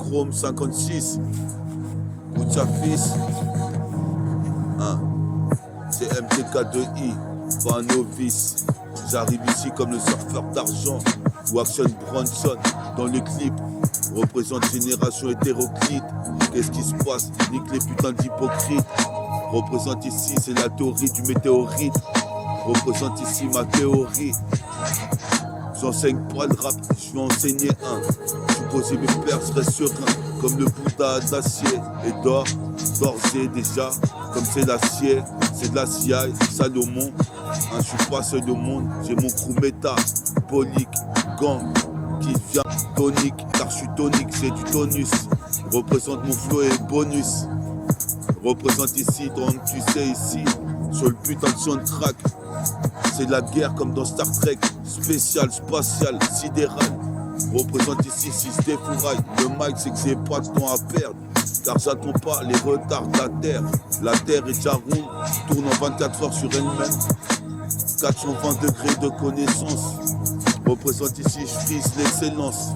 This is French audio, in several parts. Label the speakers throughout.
Speaker 1: Chrome 56. Koutia fils. Hein. C'est MTK2I, pas un novice. J'arrive ici comme le surfeur d'argent ou Action Bronson dans le clip. Représente génération hétéroclite. Qu'est-ce qui se passe? Nique les putains d'hypocrites. Représente ici, c'est la théorie du météorite. Représente ici ma théorie. J'enseigne pas le rap, je vais enseigner un. Supposé mes pères seraient sereins, comme le Bouddha d'acier. Et d'or et déjà, comme c'est l'acier, c'est de la CIA, Salomon. Je suis pas seul au monde, j'ai mon crew méta, Polique, gang, qui vient tonique, car je suis tonique, c'est du tonus. Représente mon flow et bonus. Représente ici, toi tu sais ici, sur le putain de soundtrack. C'est de la guerre comme dans Star Trek, spécial, spatial, sidéral. Représente ici si je défouraille. Le mic c'est que j'ai pas de temps à perdre, car j'attends pas les retards de la terre. La terre est déjà ronde, tourne en 24 heures sur elle-même. 420 degrés de connaissance. Représente ici, je frise l'excellence.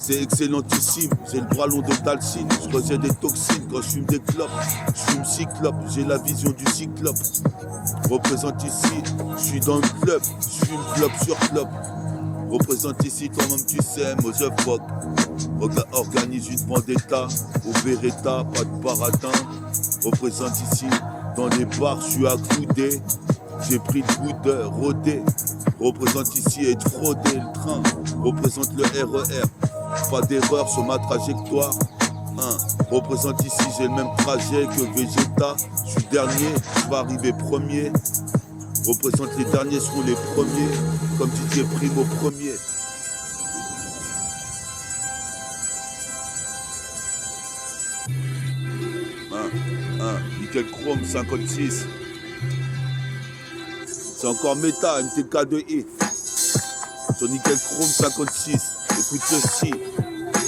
Speaker 1: C'est excellentissime, j'ai le bras long de Talcine. Je rejette des toxines quand je fume des clopes. Je fume cyclope, j'ai la vision du cyclope. Représente ici, je suis dans le club. Je fume clope sur clope. Représente ici, toi-même tu sais, moi je fuck. Organise une vendetta, au Beretta, pas de baratin. Représente ici, dans les bars, je suis accoudé. J'ai pris le bout de rôder. Représente ici être fraudé le train. Représente le RER. Pas d'erreur sur ma trajectoire. Représente ici, j'ai le même trajet que Vegeta. Je suis dernier, je vais arriver premier. Représente les derniers seront les premiers. Comme Didier Primo premier. Nickel Chrome 56. C'est encore méta, MTK2I. Sur Nickel Chrome 56. Écoute ceci,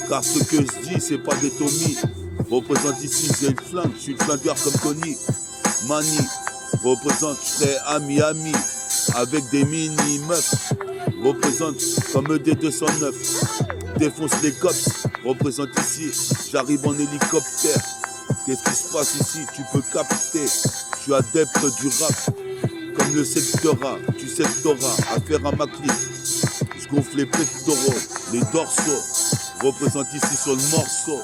Speaker 1: car ce que je dis, c'est pas des Tommy. Représente ici, j'ai le flingue, je suis le flingueur comme Tony. Mani, représente, je serai ami, avec des mini-meufs. Représente comme ED209. Défonce les cops. Représente ici, j'arrive en hélicoptère. Qu'est-ce qui se passe ici? Tu peux capter. Je suis adepte du rap. Comme le sectorat, tu sectoras, affaire à ma clique. Je gonfle les pectoraux, les dorsaux. Représente ici sur le morceau.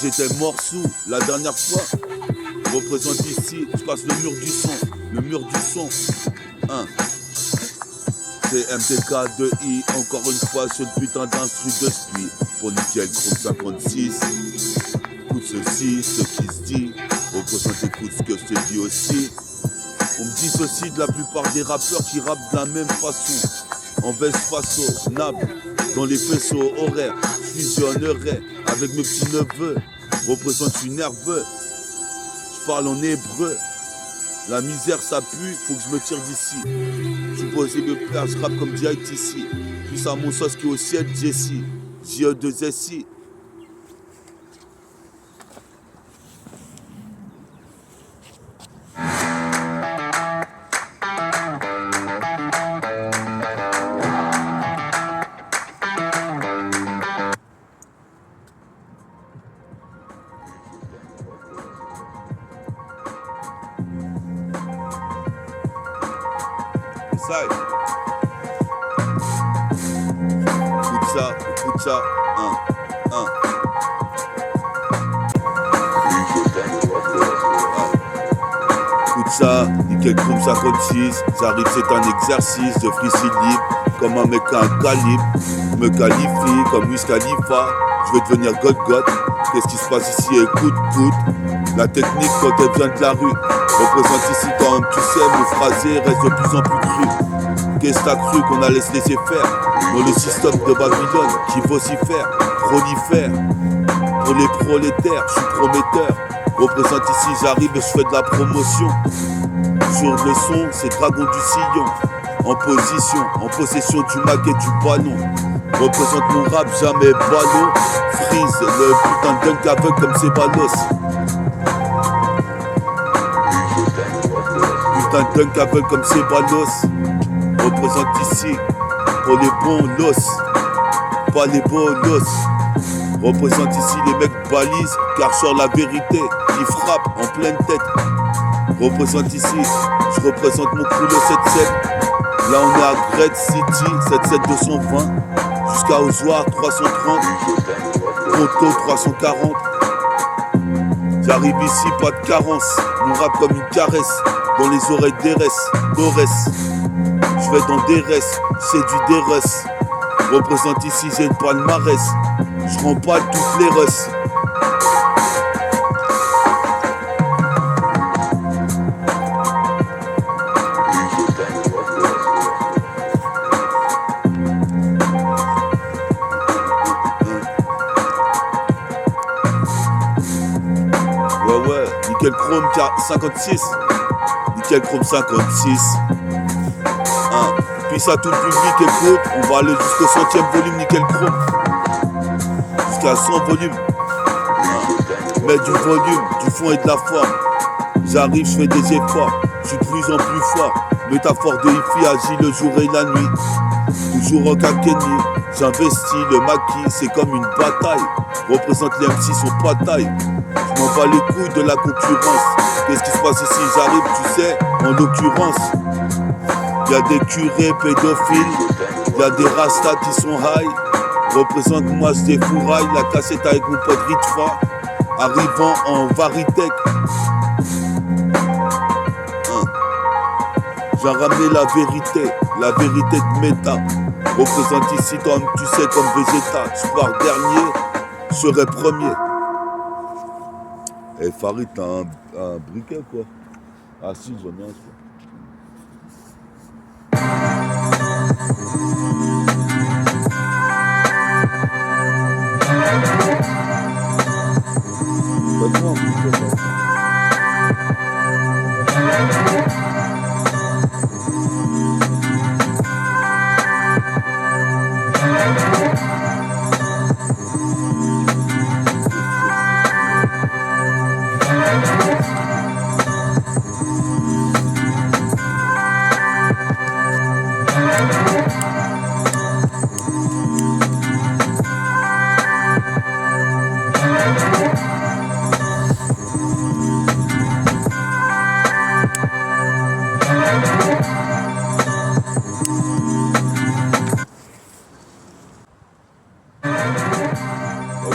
Speaker 1: J'étais morceau la dernière fois. Représente ici, je passe le mur du son. Le mur du son. C'est MTK2I, encore une fois sur le putain d'instru de spi. Pour Nickel Chrome 56. Écoute ceci, ce qui se dit. Représente, écoute ce que je te dis aussi. On me dissocie de la plupart des rappeurs qui rappent de la même façon. En veste faso, nab, dans les faisceaux horaires. Je fusionnerai avec mes petits neveux. Représente, je suis nerveux. Je parle en hébreu. La misère ça pue, faut que je me tire d'ici. Je suis posé me plaire, je rappe comme DITC. Puis à mon sauce qui est au ciel, Jessie. JE2SI. Écoute ça, Écoute ça, Nickel Chrome 56, j'arrive, c'est un exercice de freestyle libre, comme un mec à un calibre, me qualifie comme Wiz Khalifa, je vais devenir God. Qu'est-ce qui se passe ici? Écoute, la technique quand elle vient de la rue, représente ici quand même, tu sais, le phrasé reste de plus en plus cru. Qu'est-ce que t'as cru qu'on allait se laisser faire dans le système de Babylone qui vocifère, prolifère. Pour les prolétaires, je suis prometteur. Représente ici, j'arrive et je fais de la promotion. Sur le son, c'est Dragon du Sillon. En position, en possession du mag et du ballon. Représente mon rap, jamais ballot. Freeze, le putain de dunk aveugle comme c'est balos. Putain de dunk aveugle comme c'est balos. Représente ici, pour les bons los, pas les beaux los. Représente ici les mecs balises, car sur la vérité, qui frappe en pleine tête. Représente ici, je représente mon crew le 7-7. Là on est à Great City, 7-7-220. Jusqu'à Ozoir 330. Ponto 340. J'arrive ici, pas de carence. Mon rap comme une caresse. Dans les oreilles d'Orès. Je vais dans des restes, c'est du DRS. Représente ici, j'ai le palmarès. Je rends pas toutes les russes. Ouais, nickel chrome 56. Nickel chrome 56. Puis à tout le public, écoute, on va aller jusqu'au 100e volume nickel chrome. Jusqu'à 100 volumes. Mets du volume, du fond et de la forme. J'arrive, je fais des efforts. Je suis de plus en plus fort. Métaphore de hippie agit le jour et la nuit. Toujours au Kenny. J'investis le maquis, c'est comme une bataille. Représente les MC, sont pas taille. Je m'en bats les couilles de la concurrence. Qu'est-ce qui se passe ici? J'arrive, tu sais, en l'occurrence. Y'a des curés pédophiles, y'a des rastas qui sont high. Représente moi, je défouraille la cassette avec mon pote Ritfa. Arrivant en Varitech. J'ai ramené la vérité de méta. Représente ici comme tu sais, comme Vegeta. Je pars dernier, je serai premier. Eh Farid, t'as un briquet quoi? Ah si, j'en ai un. Donne-moi un briquet, ça.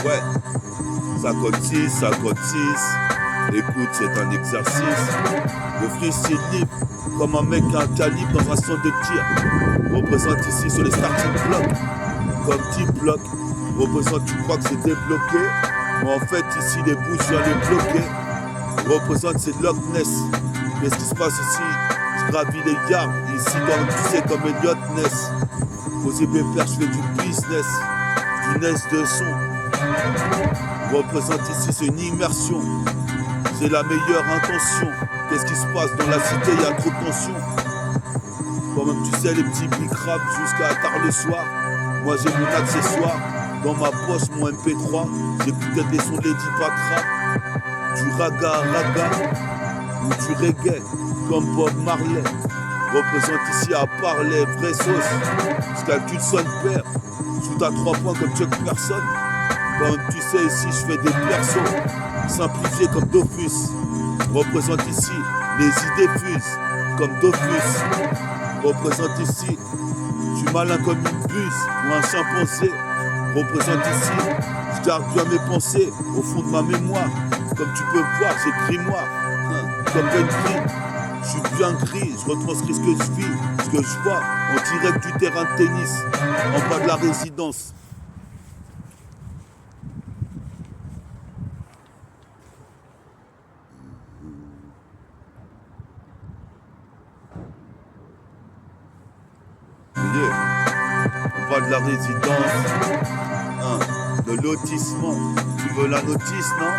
Speaker 1: Ouais, 56. Écoute, c'est un exercice. Le freestyle libre, comme un mec à un calibre dans un centre de tir. Représente ici sur les starting blocks, comme 10 blocs. Représente, tu crois que c'est débloqué, mais en fait, ici, les bouches viennent les bloquer. Représente, c'est Loch Ness. Qu'est-ce qui se passe ici? Je gravis les yards, ici, comme tu sais, comme Elliot Ness. Posé mes pères, je fais du business, du Ness de son. Représente ici, c'est une immersion. C'est la meilleure intention. Qu'est-ce qui se passe dans la cité? Il y a trop de tension. Quand même, tu sais, les petits bicraps jusqu'à tard le soir. Moi, j'ai mon accessoire. Dans ma poche, mon MP3. J'écoutais des sons Lady Patra. Du raga ou du reggae, comme Bob Marley. Représente ici à part les vraies sauces. Je calcule son père. Shoot à 3 points comme Chuck Person. Comme tu sais ici, je fais des persos. Simplifiés comme Dofus. Représente ici, les idées fusent comme Dofus. Représente ici, je suis malin comme une buse ou un chimpanzé. Représente ici, je garde bien mes pensées au fond de ma mémoire. Comme tu peux voir, j'écris noir. Comme Ben Green, je suis bien gris. Je retranscris ce que je vis, ce que je vois en direct du terrain de tennis, en bas de la résidence. En bas de la résidence, de lotissement. Tu veux la notice, non?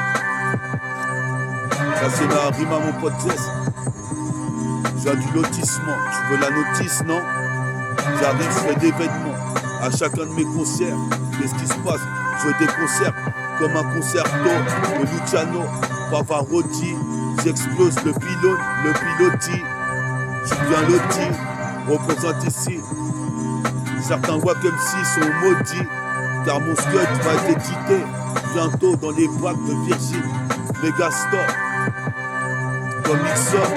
Speaker 1: Ça c'est la rime à mon pote Jess. Je viens du lotissement. Tu veux la notice, non? J'arrive, je fais d'événements à chacun de mes concerts. Qu'est-ce qui se passe? Je fais des concerts comme un concerto de Luciano Pavarotti. J'explose le pylône, le piloti. Je suis bien loti, représente ici. Certains WAP MC sont maudits. car mon scud va être édité bientôt dans les bacs de Virgin Megastore. Comme Mixor.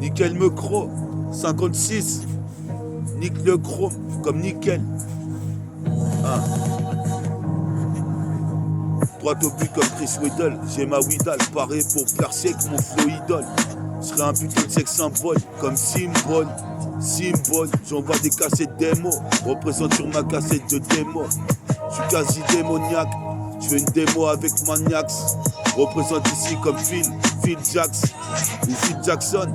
Speaker 1: Nickel me cro, 56. Nique le chrome comme nickel. Droit au but comme Chris Weddle. J'ai ma Widal, paré pour percer avec mon flow idole. Je serai un putain de sexe symbole comme symbole. J'envoie des cassettes démo. Représente sur ma cassette de démo. Je suis quasi démoniaque. Je fais une démo avec Maniax. Représente ici comme Phil Jackson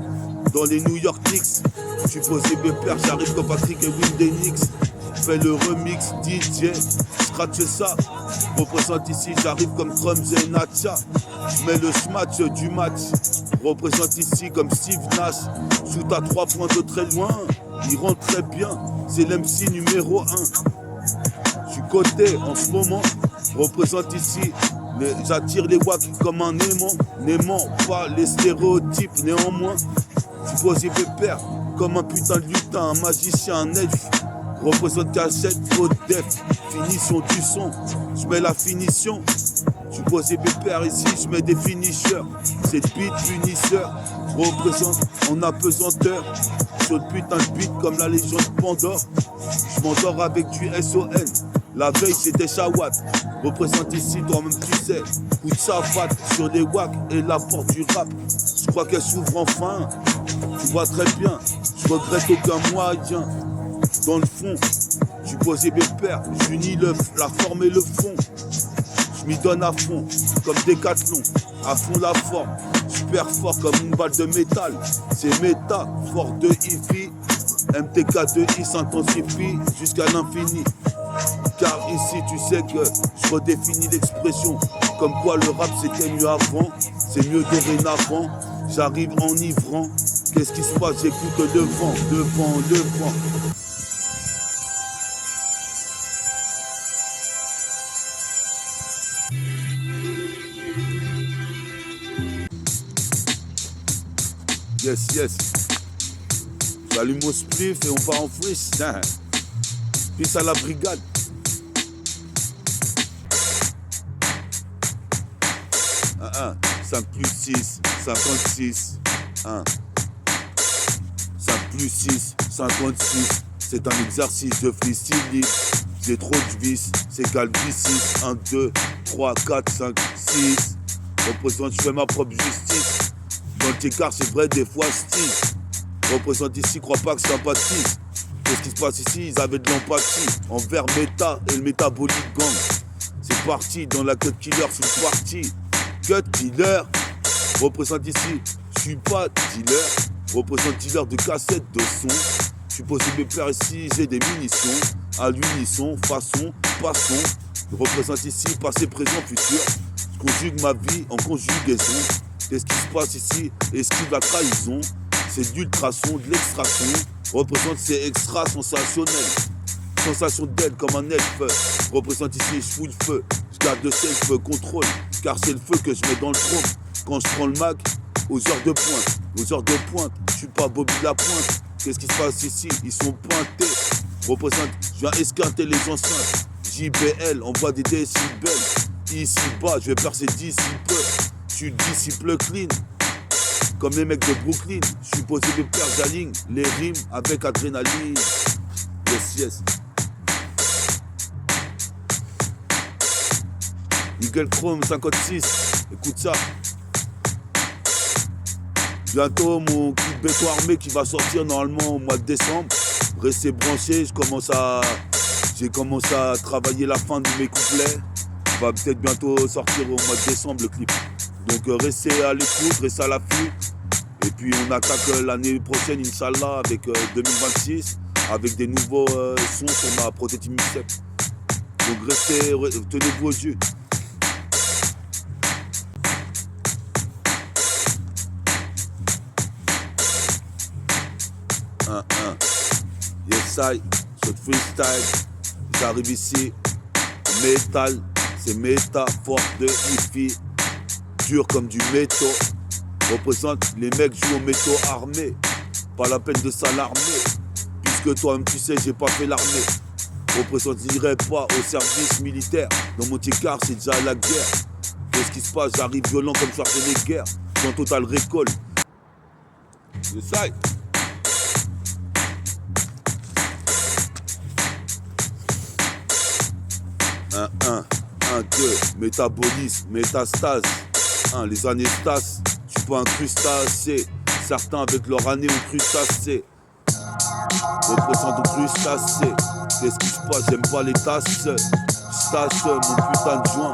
Speaker 1: dans les New York Knicks. Je suis posé pépère, j'arrive comme Patrick et Windenix. Fais le remix DJ, scratch ça. Représente ici, j'arrive comme Crumbs et Nacha. Je mets le smash du match. Représente ici comme Steve Nash. Shoot à 3 points de très loin. Il rentre très bien, c'est l'MC numéro 1. Je suis coté en ce moment. Représente ici. J'attire les wacks comme un n'aimant pas les stéréotypes néanmoins. Je suis posé pépère comme un putain de lutin, un magicien, un elfe. Représente cassette, haute def, finition du son. Je mets la finition. Je suis posé pépère ici, je mets des finishers. C'est le beat punisseur. Représente en apesanteur. Sur le putain de beat comme la légion de Pandore. Je m'endors avec du SON. La veille j'étais Shawat. Représente ici, toi-même tu sais. Coup de savate sur les wacks et la porte du rap. Je crois qu'elle s'ouvre enfin. Tu vois très bien, je regrette aucun moyen. Dans le fond, je suis posé pépère. J'unis la forme et le fond. Je m'y donne à fond, comme Décathlon. À fond la forme, super fort comme une balle de métal. C'est méta, fort de hi-fi. MTK2I s'intensifie jusqu'à l'infini. Car ici tu sais que je redéfinis l'expression. Comme quoi le rap c'était mieux avant, c'est mieux dorénavant. J'arrive enivrant. Qu'est-ce qui se passe? J'écoute le vent. Yes. J'allume mon spliff et on va en freeze. Peace à la brigade. Ah, 5 plus 6, 56. 5 plus 6, 56. C'est un exercice de flexibilité. J'ai trop de vis, c'est calvicis. 1, 2, 3, 4, 5, 6. Représente, je fais ma propre justice. Dans le écart, c'est vrai, des fois, style. Représente ici, crois pas que je sympathise. Qu'est-ce qui se passe ici? Ils avaient de l'empathie envers méta et le métabolique gang. C'est parti dans la cut killer sous le parti. Cut killer. Représente ici, je suis pas dealer. Représente dealer de cassettes de son. Je suis posé mes pères ici, j'ai des munitions. À l'unisson, façon, passons. Représente ici, passé, présent, futur. Je conjugue ma vie en conjugaison. Qu'est-ce qui se passe ici? Esquive la trahison. C'est de l'ultrason, de l'extraction. Représente ces extras sensationnels. Sensation d'aile comme un elfe. Représente ici, je fous le feu. Je garde le self-contrôle. Car c'est le feu que je mets dans le trône. Quand je prends le Mac, aux heures de pointe. Aux heures de pointe, je suis pas Bobby Lapointe. Qu'est-ce qui se passe ici? Ils sont pointés. Représente, je viens esquinter les enceintes. JBL, envoie des décibels. Ici bas, je vais percer d'ici peu. Je suis disciple clean. Comme les mecs de Brooklyn. Je suis posé de père, j'aligne les rimes avec adrénaline. Yes, yes. Eagle Chrome 56, écoute ça. Bientôt mon kit béton armé qui va sortir normalement au mois de décembre. Restez branchés, j'ai commencé à travailler la fin de mes couplets. Va peut-être bientôt sortir au mois de décembre le clip. Donc restez à l'écoute, restez à l'affût. Et puis on attaque l'année prochaine, Inch'Allah, avec 2026, avec des nouveaux sons sur ma prototype mixtape. Donc tenez-vous au jus. Yes, I, sur le freestyle, j'arrive ici, métal, c'est métaphore de hippie, dur comme du métaux, représente les mecs jouent au métaux armés, pas la peine de s'alarmer, puisque toi-même tu sais j'ai pas fait l'armée, représente j'irai pas au service militaire, dans mon ticard c'est déjà la guerre, qu'est-ce qui se passe, j'arrive violent comme Schwarzenegger, dans total récolte, yes, I. 1, 2, métabolisme, métastase. 1, les anastas, je suis pas un crustacé. Certains avec leur année ont crustacé. Représente au crustacé. Qu'est-ce qui se passe? J'aime pas les tasses. Stache mon putain de joint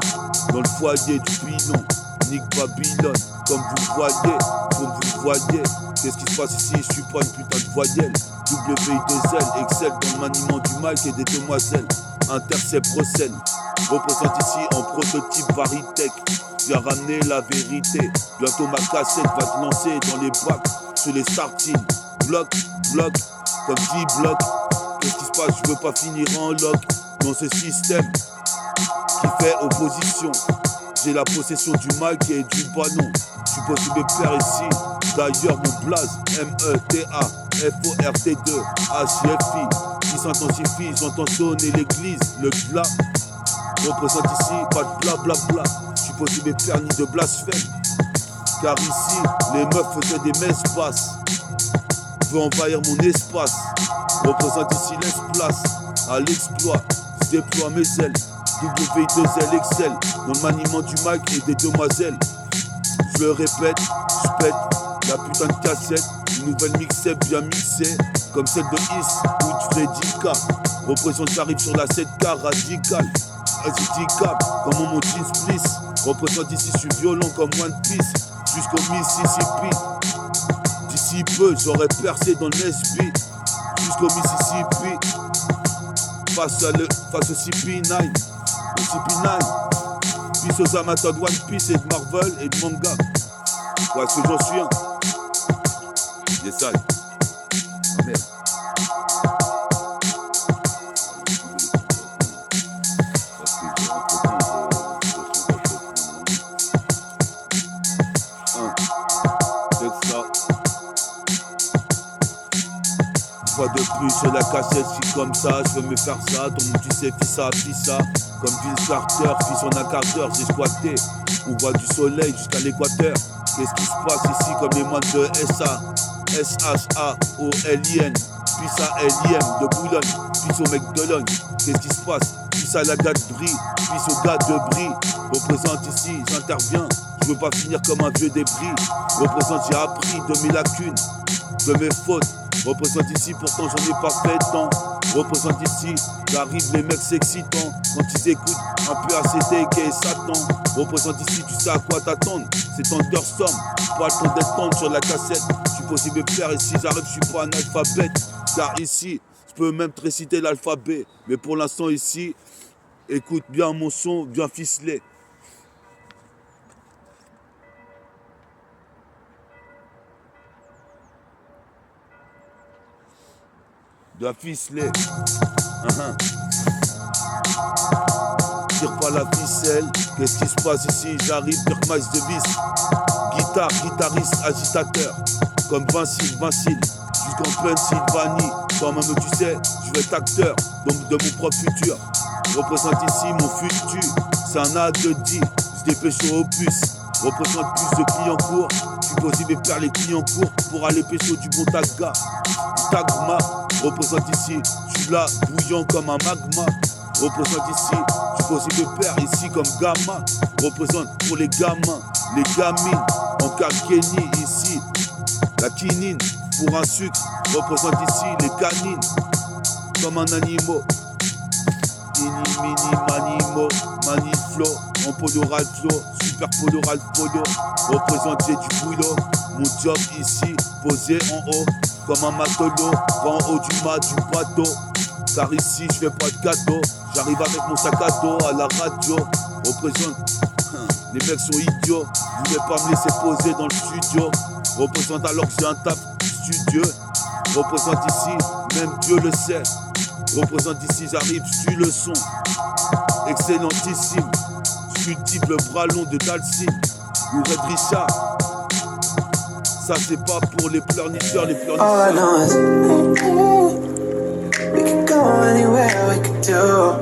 Speaker 1: dans le foyer du pilon. Nick Babylone, comme vous le voyez. Qu'est-ce qui se passe ici? Je suis pas une putain de voyelle. WI2L, excelle dans le maniement du mic et des demoiselles. Intercept recèle. Représente ici en prototype Varitech. Viens ramener la vérité. Bientôt ma cassette va te lancer dans les bacs sur les startines. Bloc, comme 10 blocs. Qu'est-ce qui se passe? Je veux pas finir en lock dans ce système qui fait opposition. J'ai la possession du mic et du banon. Je suis possible de faire ici. D'ailleurs mon blaze META FORT2 HFI qui s'intensifie. J'entends sonner l'église, le glas. Représente ici, pas de blablabla. Je suis possible de faire ni de blasphème. Car ici, les meufs faisaient des messes basses. Je veux envahir mon espace. Représente ici l'espace. À l'exploit, je déploie mes ailes. WI2L excelle dans le maniement du mic et des demoiselles. Je le répète, je pète la putain de cassette. Une nouvelle mixtape bien mixée, comme celle de East ou de Freddy K. Représente j'arrive sur la 7K radicale. Handicap, comme mon jeans spliss. Représente ici, je suis violent comme One Piece. Jusqu'au Mississippi. D'ici peu, j'aurais percé dans le SB. Jusqu'au Mississippi. Face au CP9. Au CP9. Peace aux amateurs de One Piece et de Marvel et de manga. Ouais, ce que j'en suis un. Yes, I. Ah, merde. De plus sur la cassette, je suis comme ça, je veux me faire ça, ton monde tu sais, fils ça, comme Vince Carter, fils en un quart d'heure, j'ai squatté, on voit du soleil jusqu'à l'équateur, qu'est-ce qui se passe ici comme les moines de SHAOLIN, puis à LIM de Boulogne, puis au mec de Logne, qu'est-ce qui se passe, puis à la gars de Brie, puis au gars de Brie, représente ici, j'interviens, je veux pas finir comme un vieux débris, représente j'ai appris de mes lacunes, de mes fautes. Représente ici, pourtant j'en ai pas fait tant. Représente ici, j'arrive les mecs s'excitant. Quand ils écoutent un peu ACT et Satan. Représente ici, tu sais à quoi t'attendre. C'est Thunderstorm, pas le temps d'être sur la cassette. Je suis possible de faire ici, j'arrive, je suis pas un alphabète. Car ici, je peux même te réciter l'alphabet. Mais pour l'instant ici, écoute bien mon son, bien ficelé. dois ficeler. Tire pas la ficelle, qu'est-ce qui se passe ici? J'arrive, Dirk Miles de vis. Guitare, guitariste, agitateur, comme Vincile, jusqu'en Pennsylvanie. Toi-même tu sais, je vais être acteur de mon propre futur. Représente ici mon futur, c'est un A2D, je dépêche au opus. Représente plus de clients courts, supposé me faire les clients courts pour aller pécho du bon tagma. Représente ici, je suis là bouillant comme un magma. Représente ici, supposé me faire ici comme gamma. Représente pour les gamins, les gamines, en Kalkeni ici. La quinine pour un sucre, représente ici les canines, comme un animal. Mini, mini, manimo, maniflo, en poloral flow, super poloral polo, représenté du boulot, mon job ici, posé en haut, comme un matelot, pas en haut du mât du bateau, car ici je fais pas de gâteau, j'arrive avec mon sac à dos à la radio, représente, les mecs sont idiots, vous voulez pas me laisser poser dans le studio, représente alors que j'ai un taf studieux, représente ici, même Dieu le sait. Représente ici, j'arrive, je suis le son. Excellentissime. Je suis le type le bras long de Dalsine ou Red Richard. Ça c'est pas pour les pleurnicheurs, les pleurnicheurs.
Speaker 2: All I know is we could go anywhere we could do.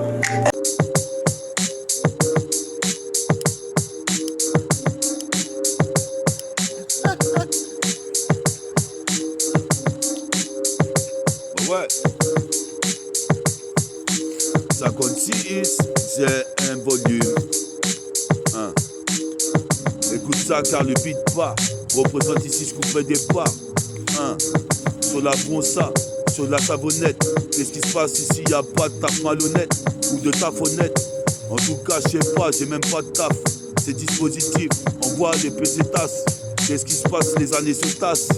Speaker 1: Ouais. 56, j'ai un volume. Écoute ça car le beat pas. Représente ici, je couperai des pas. Sur la bronça, sur la savonnette. Qu'est-ce qui se passe ici? Y'a pas de taf malhonnête ou de taf honnête. En tout cas, je sais pas, j'ai même pas de taf. C'est dispositif, envoie les pesetas. Qu'est-ce qui se passe? Les années se tassent.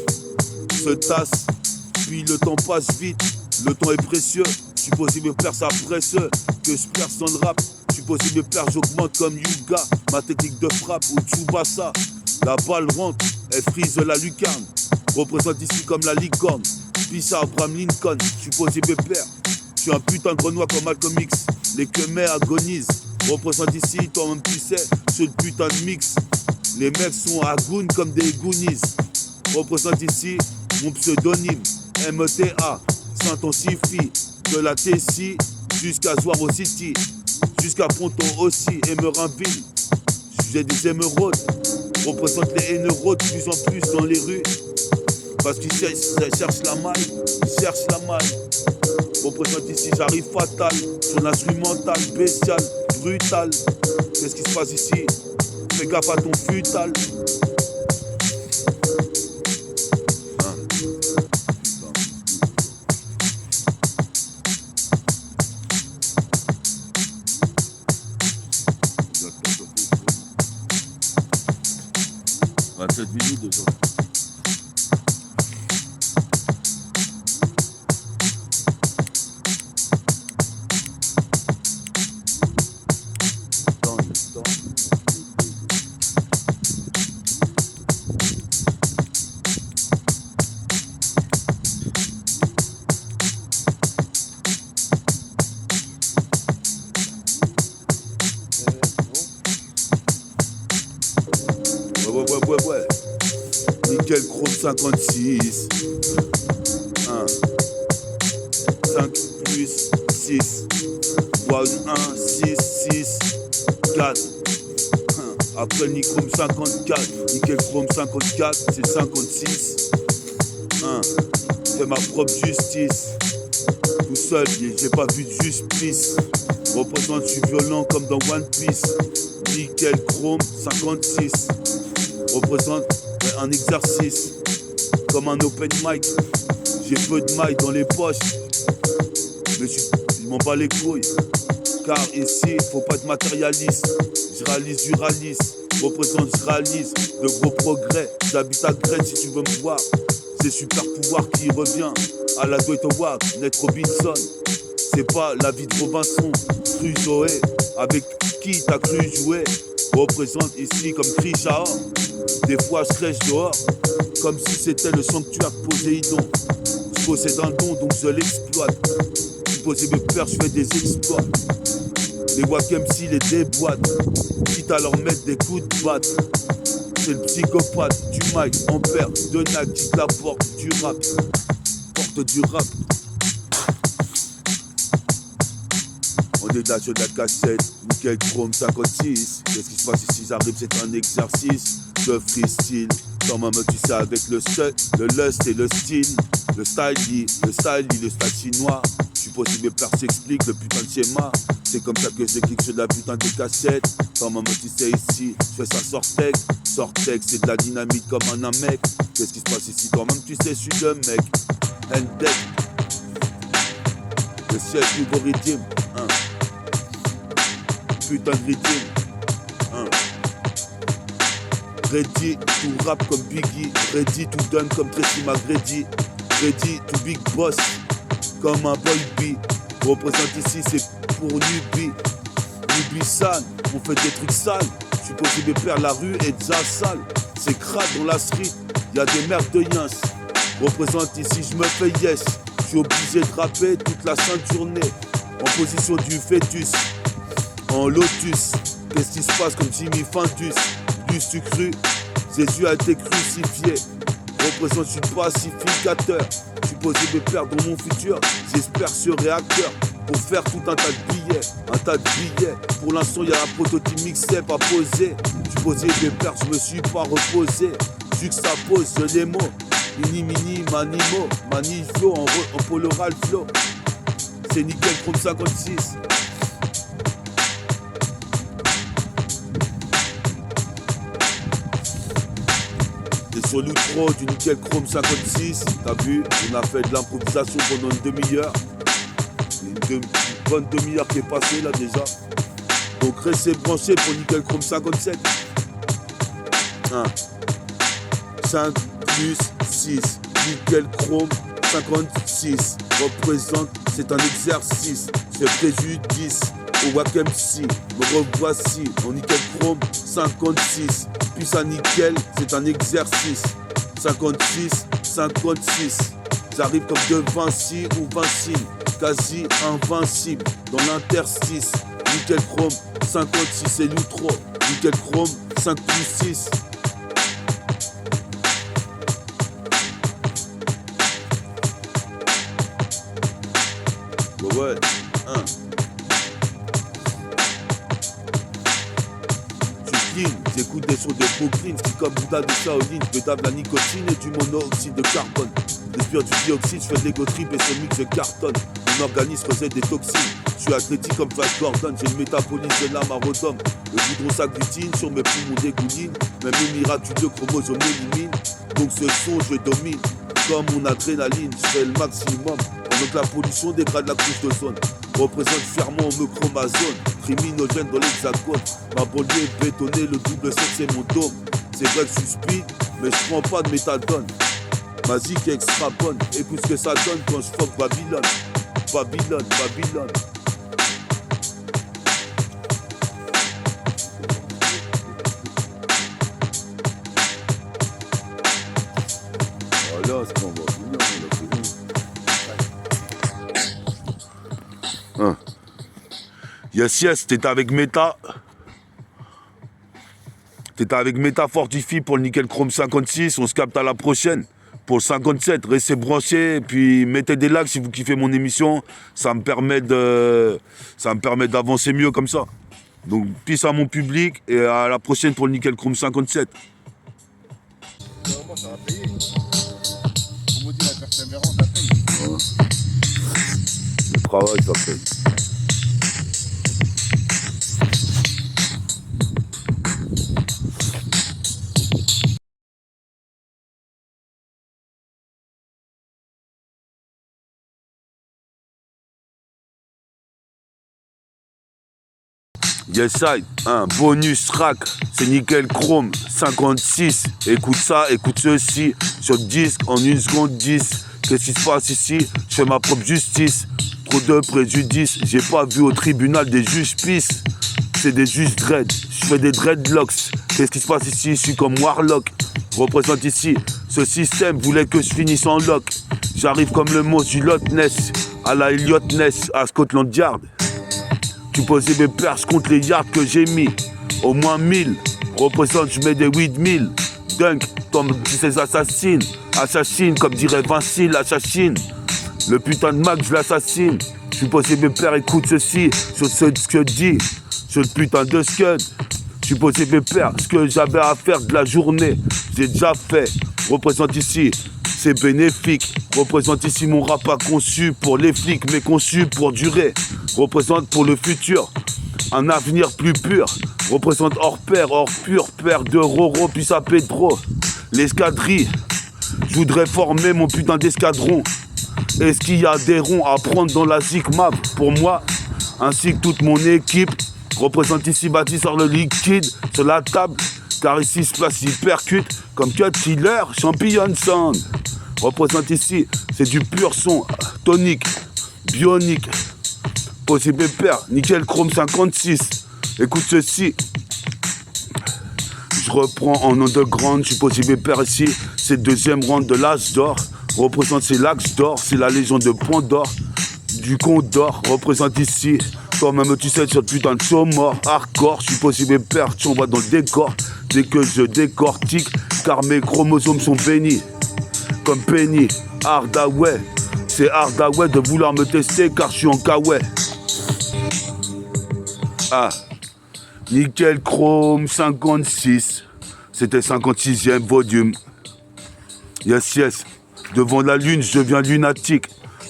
Speaker 1: Puis le temps passe vite. Le temps est précieux. Supposé me plaire, ça presse que je perce dans le rap. Supposé me plaire, j'augmente comme Yuga. Ma technique de frappe ou Tsubasa. La balle rentre, elle frise la lucarne. Représente ici comme la licorne. Pisse à Abraham Lincoln. Supposé me plaire. Je suis un putain de grenouille comme Malcolm X. Les quemets agonisent. Représente ici, toi-même tu sais, c'est le putain de mix. Les mecs sont à goon comme des goonies. Représente ici mon pseudonyme. MTA, s'intensifie. De la Tessie jusqu'à Zwaro City, jusqu'à Ponto aussi, Emerainville. J'ai des émeraudes, représente les émeraudes de plus en plus dans les rues. Parce qu'ils cherchent la maille, ils cherchent la maille. Représente ici, j'arrive fatal, sur l'instrumental, bestial, brutal. Qu'est-ce qui se passe ici? Fais gaffe à ton futal. Cette minute de temps. Ouais. Nickel chrome 56. 5 plus 6. 1, 6, 6, 4. Après le nichrome 54. Nickel chrome 54, c'est 56. Fais ma propre justice. Tout seul, j'ai pas vu de justice. Représente, je suis violent comme dans One Piece. Nickel chrome 56. Représente un exercice comme un open mic. J'ai peu de mailles dans les poches, mais je m'en bats les couilles. Car ici, faut pas être matérialiste. Je réalise du ralice, représente, je réalise de gros progrès. J'habite à Grèce si tu veux me voir. C'est super pouvoir qui revient à la Dwight Howard, Ned Robinson. C'est pas la vie de Robinson Crusoe. Avec qui t'as cru jouer? Représente ici comme Krisha. Des fois je crèche dehors, comme si c'était le sanctuaire de Poséidon. Je possède un don donc je l'exploite. Supposé me peur, je fais des exploits. Les Wack MC les déboîtent, quitte à leur mettre des coups de batte. C'est le psychopathe du mic en père de Nike qui la porte du rap. Porte du rap. On est là sur la cassette, nickel chrome 56. Qu'est-ce qui se passe ici? J'arrive, c'est un exercice de freestyle. Quand même tu sais avec le lust et le style. Le style, le style chinois. Je suis possible, mes pères s'expliquent le putain de schéma. C'est comme ça que je clique sur la putain de cassette. Quand même tu sais ici, je fais ça Sortex. Sortex, c'est de la dynamite comme un mec. Qu'est-ce qui se passe ici? Toi-même tu sais, je suis le mec. Endec. Le siège nouveau rythme. Putain de rythme. Ready to rap comme Biggie. Ready to done comme Tracy McGrady. Ready to big boss comme un boy B. Représente ici, c'est pour Nubi. Nubi sale, on fait des trucs sales. Je suis possible de perdre la rue et déjà sale. C'est crade dans la street, y'a des merdes de yins. Représente ici, je me fais yes. Je suis obligé de rapper toute la sainte journée. En position du fœtus, en lotus. Qu'est-ce qui se passe comme Jimmy Findus? Tu cru, Jésus a été crucifié. Représente, je suis pacificateur. Je suis posé mes pères dans mon futur. J'espère ce réacteur pour faire tout un tas de billets. Un tas de billets. Pour l'instant, il y a un prototype mixé pas posé. Je suis posé mes pères, je me suis pas reposé. Juxtapose les mots. Mini, mini, manimo. Maniflo en poloral flow. C'est nickel chrome 56. Sur l'outro du nickel chrome 56, t'as vu, on a fait de l'improvisation pendant une demi-heure. Une bonne demi-heure qui est passée là déjà. Donc restez branchés pour nickel chrome 57. 5 plus 6, nickel chrome 56. Représente, c'est un exercice, c'est préjudice. Au Wack MC, me revoici en nickel chrome 56. Puis ça nickel, c'est un exercice. 56, 56. J'arrive comme de Vinci ou Vincile, quasi invincible dans l'interstice. Nickel chrome 56, c'est l'outro. Nickel chrome 5 plus 6. Ouais, j'écoute des sons de Brooklyn, qui comme Bouddha de Shaolin, je me tape la nicotine et du monoxyde de carbone. J'respire du dioxyde, je fais de l'ego trip et ce mix de cartonne. Mon organisme rejette des toxines. Je suis athlétique comme Flash Gordon, j'ai le métabolisme de l'âme à Rodome. Le goudron s'agglutine, sur mes poumons dégouline. Même les miraculeux chromosomes m'éliminent. Donc ce son je domine, comme mon adrénaline, je fais le maximum. Pendant que la pollution dégrade la couche d'ozone. Représente fièrement au chromazone, criminogène dans l'hexagone. Ma banlieue est bétonnée, le double sexe c'est mon dôme. C'est vrai que je suis speed, mais je prends pas de méthadone. Ma zik est extra bonne, écoute ce que ça donne quand je fuck Babylone. Babylone, Babylone. Voilà ce qu'on va finir, Yes, t'étais avec Meta. T'étais avec Meta Fortify pour le nickel chrome 56. On se capte à la prochaine pour le 57. Restez branchés et puis mettez des likes si vous kiffez mon émission. Ça me permet d'avancer mieux comme ça. Donc peace à mon public et à la prochaine pour le nickel chrome 57.
Speaker 3: Moi, ça va payer. On me dit la persévérance, ça paye.
Speaker 1: Le travail, ça paye. Yes side, un bonus track, c'est nickel chrome 56. Écoute ça, écoute ceci. Sur le disque en 1 seconde 10. Qu'est-ce qui se passe ici? Je fais ma propre justice. Trop de préjudice. J'ai pas vu au tribunal des juges pisses. C'est des juges dread. Je fais des dreadlocks. Qu'est-ce qui se passe ici? Je suis comme Warlock. Représente ici. Ce système voulait que je finisse en lock. J'arrive comme le monstre du Loch Ness, à la Elliot Ness, à Scotland Yard. Tu posais mes perches contre les yards que j'ai mis. Au moins 1000. Représente, je mets des 8000. Dunk, tombe ces assassines. Assassine, comme dirait Vinci, l'assassine. Le putain de Mac, je l'assassine. Tu posais mes pères, écoute ceci. Sur ce que dit. Ce putain de scud. Tu posais mes pères, ce que j'avais à faire de la journée. J'ai déjà fait. Représente ici. C'est bénéfique. Représente ici mon rap pas conçu pour les flics, mais conçu pour durer. Représente pour le futur un avenir plus pur. Représente hors pair, hors pur, père de Roro, puis à Pedro. L'escadrille, je voudrais former mon putain d'escadron. Est-ce qu'il y a des ronds à prendre dans la Zigmap pour moi, ainsi que toute mon équipe? Représente ici bâti sur le liquide, sur la table, car ici se place, il percute comme Cut Killer, Champignon Sound. Représente ici, c'est du pur son, tonique, bionique. Possible père, nickel chrome 56. Écoute ceci. Je reprends en underground, je suis possible père ici. C'est le deuxième round de l'âge d'or. Représente c'est l'axe d'or, c'est la légion de Pandore. Du Condor, représente ici. Toi-même tu sais, sur putain de show mort. Hardcore, je suis possible père, tu envoies dans le décor. Dès que je décortique, car mes chromosomes sont bénis. Comme Penny, Hardaway. C'est Hardaway de vouloir me tester car je suis en kawaii. Ah, nickel chrome 56. C'était 56e volume. Yes, yes. Devant la lune, je deviens lunatique.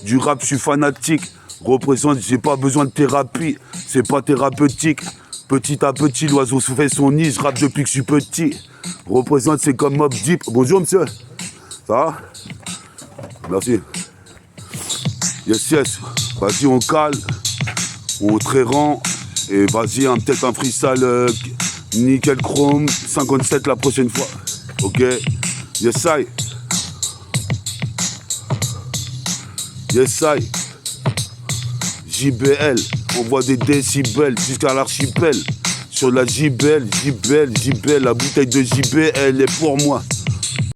Speaker 1: Du rap, je suis fanatique. Représente, j'ai pas besoin de thérapie. C'est pas thérapeutique. Petit à petit, l'oiseau fait son nid. Je rappe depuis que je suis petit. Représente, c'est comme Mob Deep. Bonjour, monsieur. Ça va? Merci. Yes, yes. Vas-y, on cale. On trérend. Et vas-y, peut-être un freestyle nickel chrome 57 la prochaine fois. Ok. Yes, I. Yes, I. JBL. On voit des décibels jusqu'à l'archipel. Sur la JBL, la bouteille de JBL est pour moi.